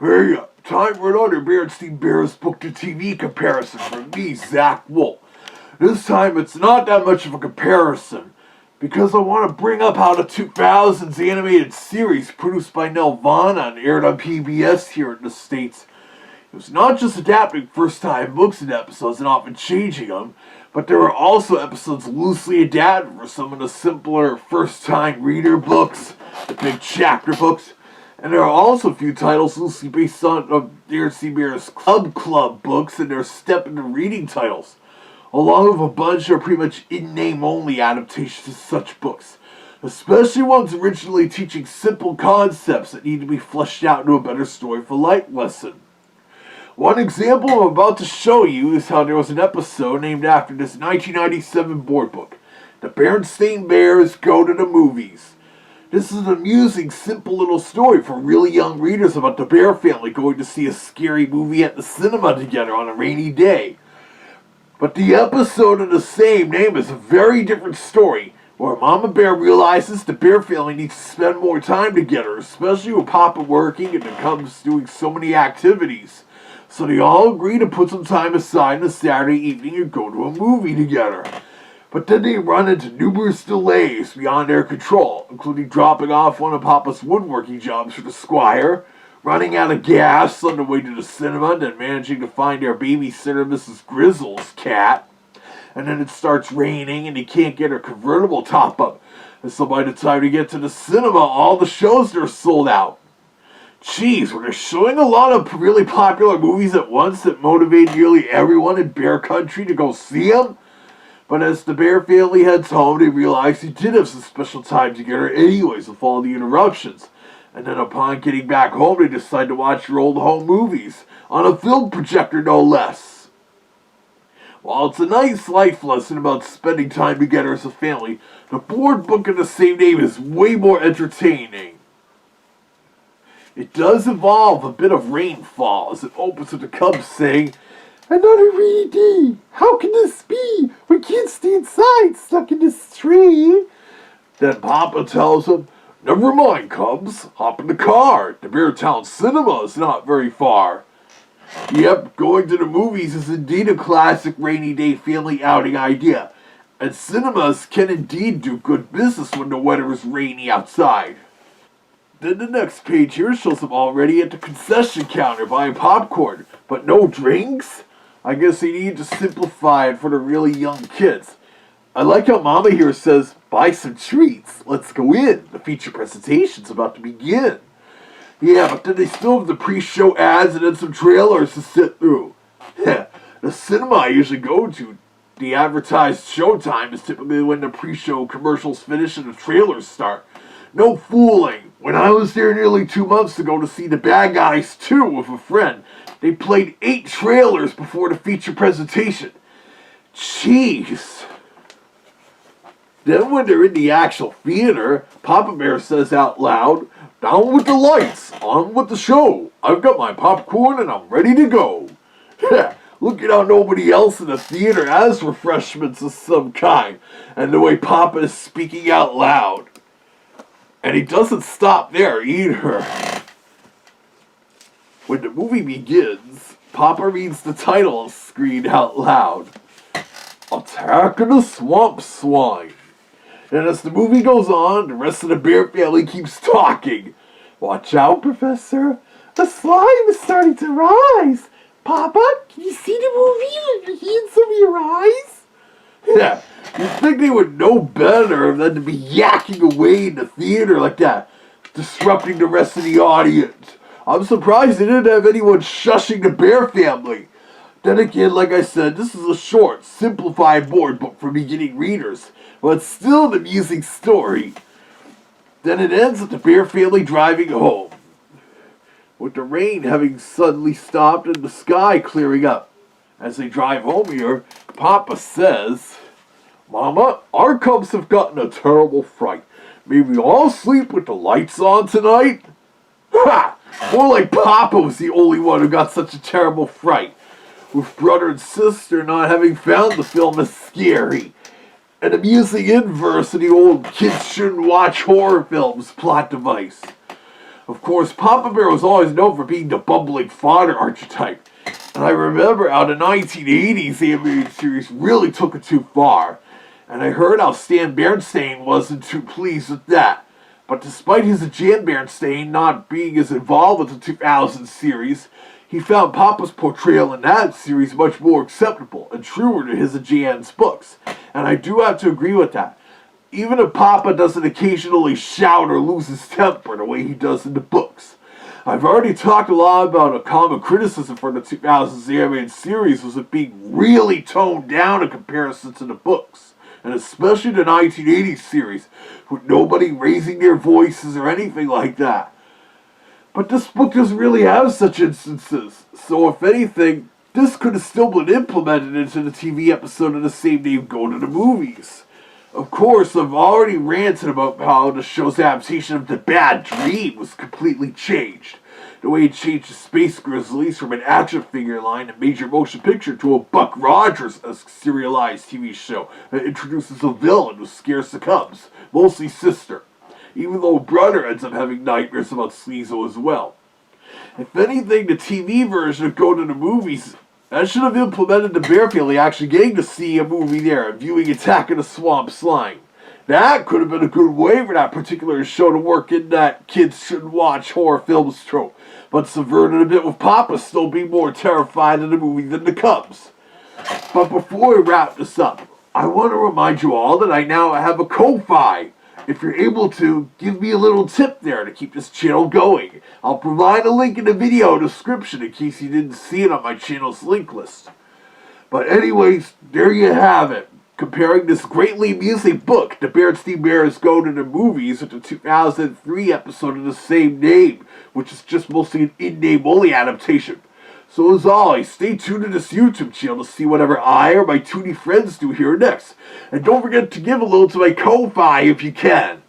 Hey, time for another Berenstain Bears book to TV comparison from me, Zak Wolf. This time it's not that much of a comparison, because I want to bring up how the 2000s animated series produced by Nelvana and aired on PBS here in the States. It was not just adapting first-time books and episodes and often changing them, but there were also episodes loosely adapted for some of the simpler first-time reader books, the big chapter books. And there are also a few titles loosely based on Berenstain Bears Club books and their step into reading titles, along with a bunch of pretty much in-name only adaptations of such books, especially ones originally teaching simple concepts that need to be fleshed out into a better story for life lesson. One example I'm about to show you is how there was an episode named after this 1997 board book, The Berenstain Bears Go to the Movies. This is an amusing, simple little story for really young readers about the Bear family going to see a scary movie at the cinema together on a rainy day. But the episode of the same name is a very different story, where Mama Bear realizes the Bear family needs to spend more time together, especially with Papa working and the Cubs doing so many activities. So they all agree to put some time aside on a Saturday evening and go to a movie together. But then they run into numerous delays beyond their control, including dropping off one of Papa's woodworking jobs for the squire, running out of gas on the way to the cinema, and then managing to find their babysitter Mrs. Grizzle's cat. And then it starts raining and they can't get her convertible top up. And so by the time they get to the cinema, all the shows are sold out. Geez, were they showing a lot of really popular movies at once that motivate nearly everyone in Bear Country to go see them? But as the Bear family heads home, they realize they did have some special time together anyways with all the interruptions. And then upon getting back home, they decide to watch their old home movies, on a film projector no less. While it's a nice life lesson about spending time together as a family, the board book of the same name is way more entertaining. It does involve a bit of rainfall as it opens with the Cubs saying, "Another rainy day! How can this be? We can't stay inside, stuck in this tree." Then Papa tells them, "Never mind, Cubs. Hop in the car. The Beartown Cinema is not very far." Yep, going to the movies is indeed a classic rainy day family outing idea, and cinemas can indeed do good business when the weather is rainy outside. Then the next page here shows them already at the concession counter buying popcorn, but no drinks? I guess they need to simplify it for the really young kids. I like how Mama here says, "Buy some treats. Let's go in. The feature presentation's about to begin." Yeah, but then they still have the pre-show ads and then some trailers to sit through. The cinema I usually go to, the advertised showtime is typically when the pre-show commercials finish and the trailers start. No fooling. When I was there nearly 2 months ago to see The Bad Guys 2 with a friend, they played 8 trailers before the feature presentation. Jeez. Then when they're in the actual theater, Papa Bear says out loud, "Down with the lights, on with the show. I've got my popcorn and I'm ready to go." Look at how nobody else in the theater has refreshments of some kind, and the way Papa is speaking out loud. And he doesn't stop there either. When the movie begins, Papa reads the title screen out loud. "Attack of the Swamp Swine." And as the movie goes on, the rest of the Bear family keeps talking. "Watch out, Professor. The slime is starting to rise. Papa, can you see the movie with the heat of your eyes?" Yeah, you'd think they would know better than to be yakking away in the theater like that, disrupting the rest of the audience. I'm surprised they didn't have anyone shushing the Bear family. Then again, like I said, this is a short, simplified board book for beginning readers, but it's still an amusing story. Then it ends with the Bear family driving home, with the rain having suddenly stopped and the sky clearing up. As they drive home here, Papa says, "Mama, our Cubs have gotten a terrible fright. May we all sleep with the lights on tonight?" Ha! More like Papa was the only one who got such a terrible fright, with brother and sister not having found the film as scary. An amusing inverse of the old kids shouldn't watch horror films plot device. Of course, Papa Bear was always known for being the bumbling father archetype. And I remember how the 1980s animated series really took it too far. And I heard how Stan Berenstain wasn't too pleased with that. But despite his Jan Berenstain not being as involved with the 2000s series, he found Papa's portrayal in that series much more acceptable and truer to his Jan's books. And I do have to agree with that. Even if Papa doesn't occasionally shout or lose his temper the way he does in the books. I've already talked a lot about a common criticism for the 2000s animated series was it being really toned down in comparison to the books. And especially the 1980s series, with nobody raising their voices or anything like that. But this book doesn't really have such instances, so if anything, this could have still been implemented into the TV episode of the same name Go to the Movies. Of course, I've already ranted about how the show's adaptation of The Bad Dream was completely changed. The way it changed the Space Grizzlies from an action figure line and major motion picture to a Buck Rogers-esque serialized TV show that introduces a villain who scares the cubs, mostly Sister, even though brother ends up having nightmares about Sleezo as well. If anything, the TV version of Go to the Movies, that should have implemented the bear family actually getting to see a movie there and viewing Attack of the Swamp Slime. That could have been a good way for that particular show to work in that kids shouldn't watch horror films trope, but subverted a bit with Papa still being more terrified of the movie than the Cubs. But before we wrap this up, I want to remind you all that I now have a Ko-Fi. If you're able to, give me a little tip there to keep this channel going. I'll provide a link in the video description in case you didn't see it on my channel's link list. But anyways, there you have it. Comparing this greatly amusing book, The Berenstain Bears Go to the Movies, with the 2003 episode of the same name, which is just mostly an in-name only adaptation. So as always, stay tuned to this YouTube channel to see whatever I or my Toonie friends do here next. And don't forget to give a little to my Ko-Fi if you can.